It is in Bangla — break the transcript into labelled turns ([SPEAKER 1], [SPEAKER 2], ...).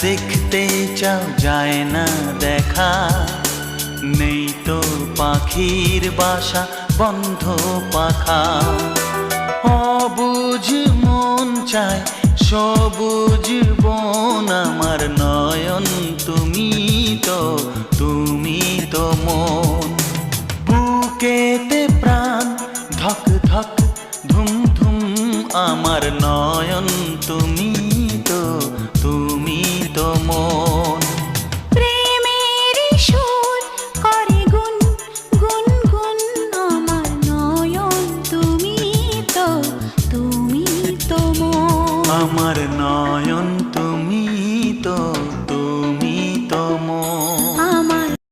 [SPEAKER 1] দেখতে চাও যায় না দেখা, নেই তো পাখির বাসা বন্ধ পাখা। অবুঝ মন চায় সবুজ বন, আমার নয়ন তুমি তো মন। বুকেতে প্রাণ ধক ধক ধুম ধুম, আমার নয়ন তুমি তো